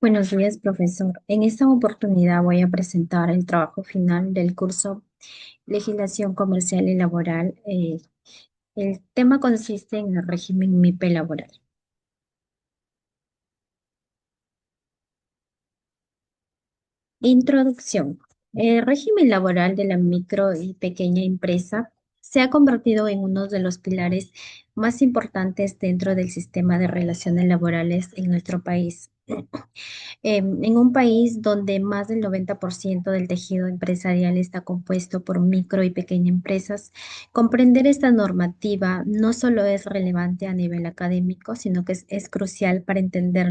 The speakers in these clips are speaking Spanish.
Buenos días, profesor. En esta oportunidad voy a presentar el trabajo final del curso Legislación Comercial y Laboral. El tema consiste en el régimen MIPE laboral. Introducción. El régimen laboral de la micro y pequeña empresa se ha convertido en uno de los pilares más importantes dentro del sistema de relaciones laborales en nuestro país. En un país donde más del 90% del tejido empresarial está compuesto por micro y pequeñas empresas, comprender esta normativa no solo es relevante a nivel académico, sino que es crucial para entender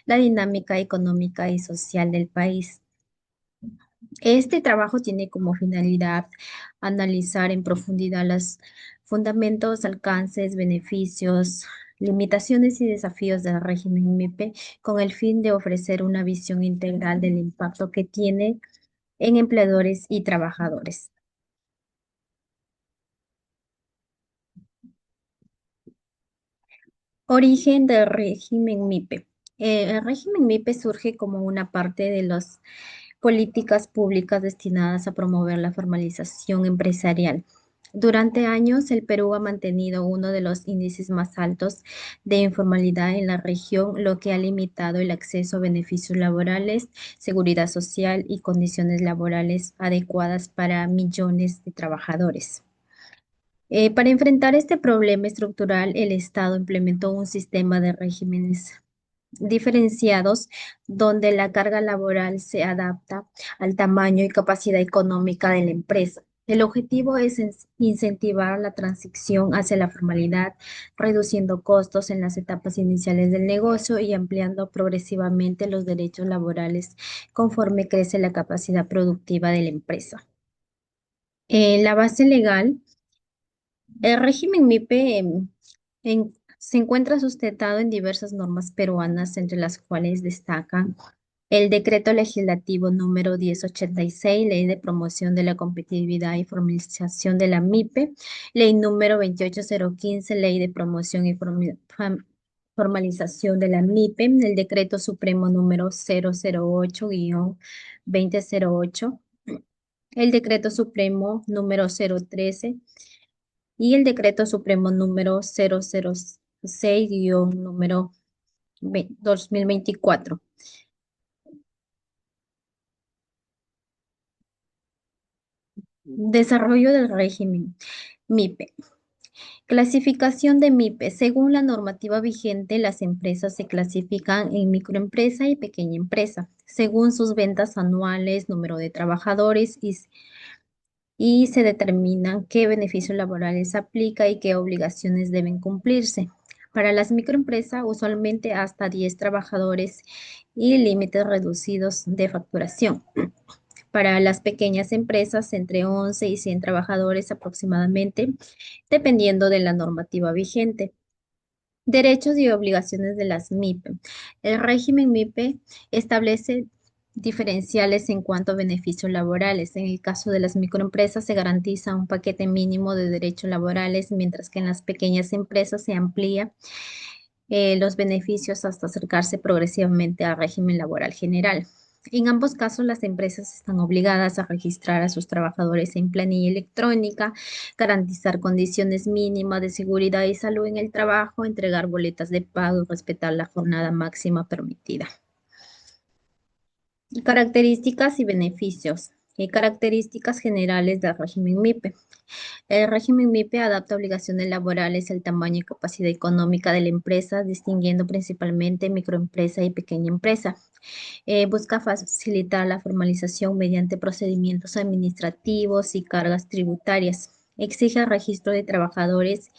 la dinámica económica y social del país. Este trabajo tiene como finalidad analizar en profundidad los fundamentos, alcances, beneficios, limitaciones y desafíos del régimen MIPE con el fin de ofrecer una visión integral del impacto que tiene en empleadores y trabajadores. Origen del régimen MIPE. El régimen MIPE surge como una parte de las políticas públicas destinadas a promover la formalización empresarial. Durante años, el Perú ha mantenido uno de los índices más altos de informalidad en la región, lo que ha limitado el acceso a beneficios laborales, seguridad social y condiciones laborales adecuadas para millones de trabajadores. Para enfrentar este problema estructural, el Estado implementó un sistema de regímenes diferenciados donde la carga laboral se adapta al tamaño y capacidad económica de la empresa. El objetivo es incentivar la transición hacia la formalidad, reduciendo costos en las etapas iniciales del negocio y ampliando progresivamente los derechos laborales conforme crece la capacidad productiva de la empresa. La base legal. El régimen MIPE se encuentra sustentado en diversas normas peruanas, entre las cuales destacan el Decreto Legislativo número 1086, Ley de Promoción de la Competitividad y Formalización de la MIPE, Ley número 28015, Ley de Promoción y Formalización de la MIPE, el Decreto Supremo número 008-2008, el Decreto Supremo número 013 y el Decreto Supremo número 006-número 2024. Desarrollo del régimen MIPE. Clasificación de MIPE. Según la normativa vigente, las empresas se clasifican en microempresa y pequeña empresa, según sus ventas anuales, número de trabajadores y se determinan qué beneficios laborales aplica y qué obligaciones deben cumplirse. Para las microempresas, usualmente hasta 10 trabajadores y límites reducidos de facturación. Para las pequeñas empresas, entre 11 y 100 trabajadores aproximadamente, dependiendo de la normativa vigente. Derechos y obligaciones de las MIPE. El régimen MIPE establece diferenciales en cuanto a beneficios laborales. En el caso de las microempresas se garantiza un paquete mínimo de derechos laborales, mientras que en las pequeñas empresas se amplía los beneficios hasta acercarse progresivamente al régimen laboral general. En ambos casos, las empresas están obligadas a registrar a sus trabajadores en planilla electrónica, garantizar condiciones mínimas de seguridad y salud en el trabajo, entregar boletas de pago y respetar la jornada máxima permitida. Características y beneficios. Características generales del régimen MIPE. El régimen MIPE adapta obligaciones laborales al tamaño y capacidad económica de la empresa, distinguiendo principalmente microempresa y pequeña empresa. Busca facilitar la formalización mediante procedimientos administrativos y cargas tributarias. Exige el registro de trabajadores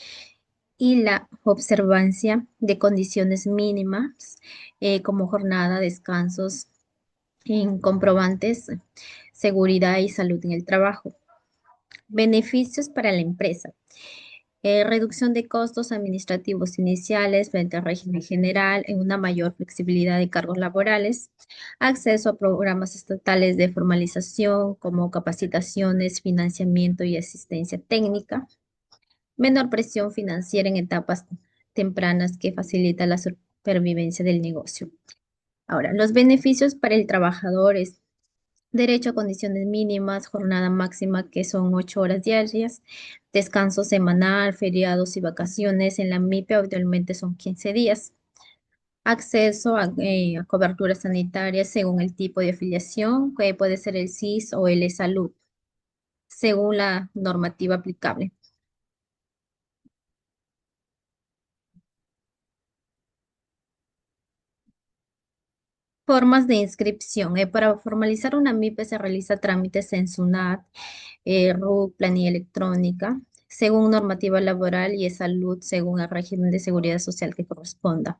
y la observancia de condiciones mínimas como jornada, descansos, en comprobantes, seguridad y salud en el trabajo. Beneficios para la empresa. Reducción de costos administrativos iniciales frente al régimen general, en una mayor flexibilidad de cargos laborales, acceso a programas estatales de formalización como capacitaciones, financiamiento y asistencia técnica, menor presión financiera en etapas tempranas que facilita la supervivencia del negocio. Ahora, los beneficios para el trabajador es derecho a condiciones mínimas, jornada máxima que son 8 horas diarias, descanso semanal, feriados y vacaciones. En la MIPE actualmente son 15 días. Acceso a cobertura sanitaria según el tipo de afiliación, que puede ser el SIS o el e-Salud, según la normativa aplicable. Formas de inscripción. Para formalizar una MIPE se realiza trámites en SUNAT, RUC, planilla electrónica, según normativa laboral y de salud, según el régimen de seguridad social que corresponda.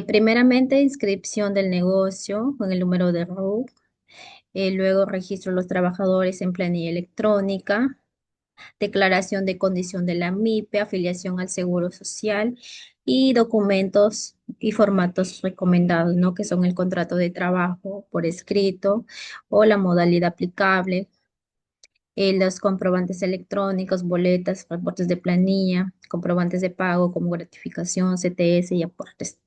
Primeramente, inscripción del negocio con el número de RUC, luego registro de los trabajadores en planilla electrónica, declaración de condición de la MIPE, afiliación al Seguro Social y documentos y formatos recomendados, ¿no? Que son el contrato de trabajo por escrito o la modalidad aplicable, los comprobantes electrónicos, boletas, reportes de planilla, comprobantes de pago como gratificación, CTS y aportes.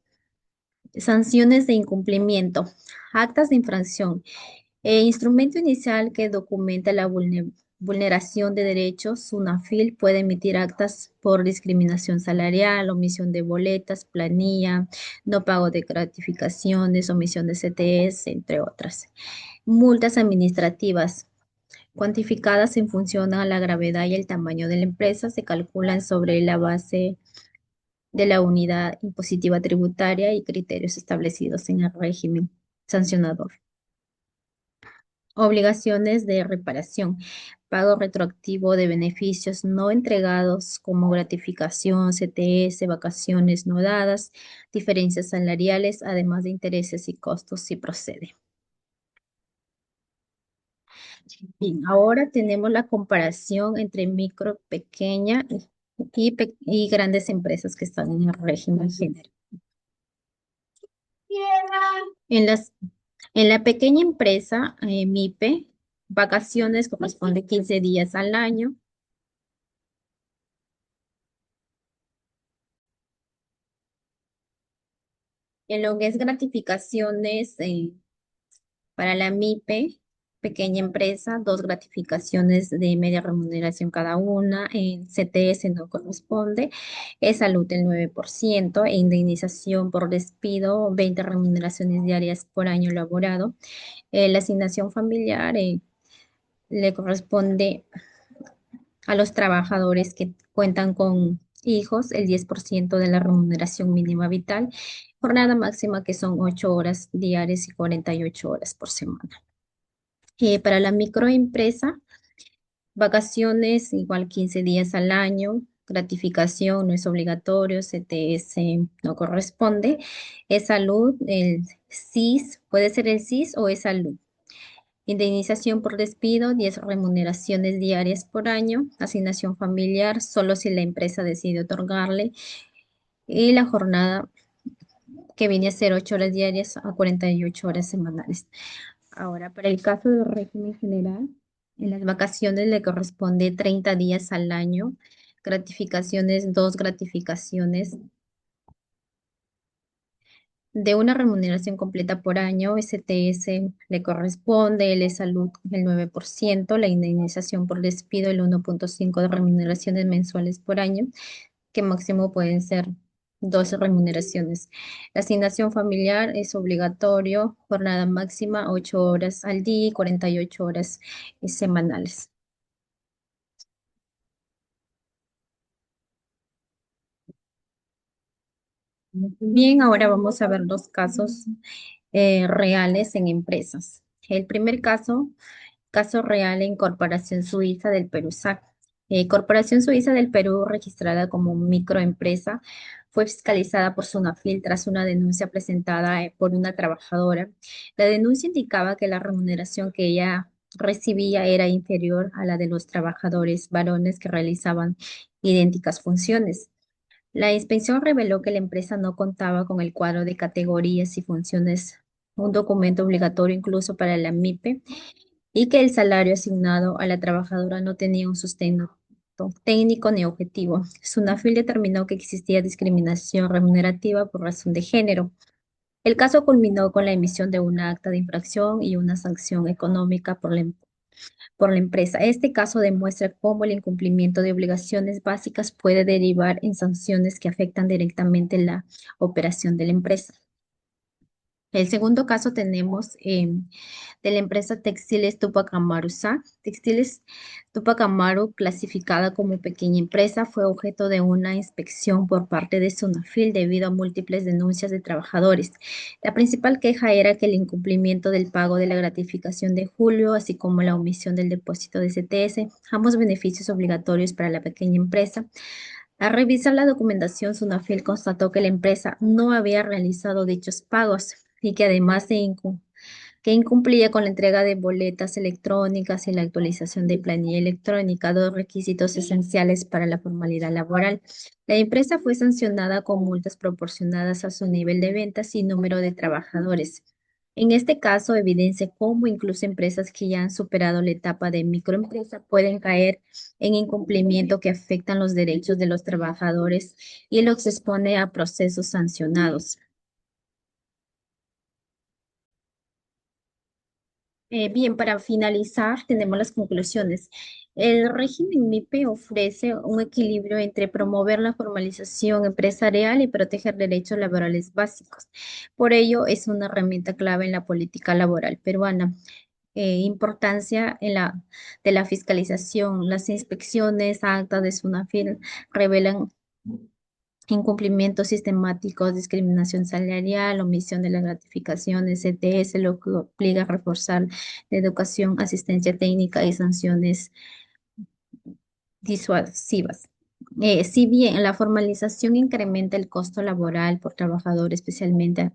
Sanciones de incumplimiento, actas de infracción. Instrumento inicial que documenta la vulneración de derechos, SUNAFIL puede emitir actas por discriminación salarial, omisión de boletas, planilla, no pago de gratificaciones, omisión de CTS, entre otras. Multas administrativas, cuantificadas en función a la gravedad y el tamaño de la empresa, se calculan sobre la base de la unidad impositiva tributaria y criterios establecidos en el régimen sancionador. Obligaciones de reparación, pago retroactivo de beneficios no entregados como gratificación, CTS, vacaciones no dadas, diferencias salariales, además de intereses y costos si procede. Bien, ahora tenemos la comparación entre micro, pequeña y grandes empresas que están en el régimen general. En las, en la pequeña empresa, MIPE, vacaciones corresponde 15 días al año. En lo que es gratificaciones para la MIPE, pequeña empresa, dos gratificaciones de media remuneración cada una. En CTS no corresponde. Es salud el 9% e indemnización por despido, 20 remuneraciones diarias por año laborado. La asignación familiar le corresponde a los trabajadores que cuentan con hijos el 10% de la remuneración mínima vital, jornada máxima que son 8 horas diarias y 48 horas por semana. Para la microempresa, vacaciones igual 15 días al año, gratificación no es obligatorio, CTS no corresponde, es salud, el SIS, puede ser el SIS o es salud. Indemnización por despido, 10 remuneraciones diarias por año, asignación familiar, solo si la empresa decide otorgarle, y la jornada que viene a ser 8 horas diarias a 48 horas semanales. Ahora, para el caso del régimen general, en las vacaciones le corresponde 30 días al año, gratificaciones, dos gratificaciones de una remuneración completa por año, STS le corresponde, el salud el 9%, la indemnización por despido el 1,5 de remuneraciones mensuales por año, que máximo pueden ser 12 remuneraciones. La asignación familiar es obligatorio, jornada máxima 8 horas al día y 48 horas semanales. Bien, ahora vamos a ver los casos reales en empresas. El primer caso real en Corporación Suiza del Perú, SAC. Corporación Suiza del Perú, registrada como microempresa, fue fiscalizada por Sunafil tras una denuncia presentada por una trabajadora. La denuncia indicaba que la remuneración que ella recibía era inferior a la de los trabajadores varones que realizaban idénticas funciones. La inspección reveló que la empresa no contaba con el cuadro de categorías y funciones, un documento obligatorio incluso para la MIPE, y que el salario asignado a la trabajadora no tenía un sustento técnico ni objetivo. Sunafil determinó que existía discriminación remunerativa por razón de género. El caso culminó con la emisión de una acta de infracción y una sanción económica por la empresa. Este caso demuestra cómo el incumplimiento de obligaciones básicas puede derivar en sanciones que afectan directamente la operación de la empresa. El segundo caso tenemos de la empresa Textiles Tupac Amaru S.A. Textiles Tupac Amaru, clasificada como pequeña empresa, fue objeto de una inspección por parte de Sunafil debido a múltiples denuncias de trabajadores. La principal queja era que el incumplimiento del pago de la gratificación de julio, así como la omisión del depósito de CTS, ambos beneficios obligatorios para la pequeña empresa. Al revisar la documentación, Sunafil constató que la empresa no había realizado dichos pagos y que además que incumplía con la entrega de boletas electrónicas y la actualización de planilla electrónica, dos requisitos esenciales para la formalidad laboral. La empresa fue sancionada con multas proporcionadas a su nivel de ventas y número de trabajadores. En este caso, evidencia cómo incluso empresas que ya han superado la etapa de microempresa pueden caer en incumplimiento que afectan los derechos de los trabajadores y los expone a procesos sancionados. Bien, para finalizar, tenemos las conclusiones. El régimen MIPE ofrece un equilibrio entre promover la formalización empresarial y proteger derechos laborales básicos. Por ello, es una herramienta clave en la política laboral peruana. Importancia de la fiscalización. Las inspecciones, actas de SUNAFIL revelan incumplimientos sistemáticos, discriminación salarial, omisión de las gratificaciones, CTS, lo que obliga a reforzar la educación, asistencia técnica y sanciones disuasivas. Si bien la formalización incrementa el costo laboral por trabajador, especialmente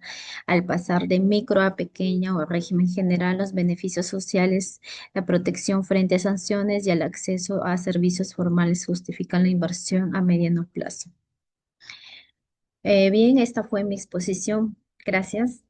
al pasar de micro a pequeña o régimen general, los beneficios sociales, la protección frente a sanciones y el acceso a servicios formales justifican la inversión a mediano plazo. Bien, esta fue mi exposición. Gracias.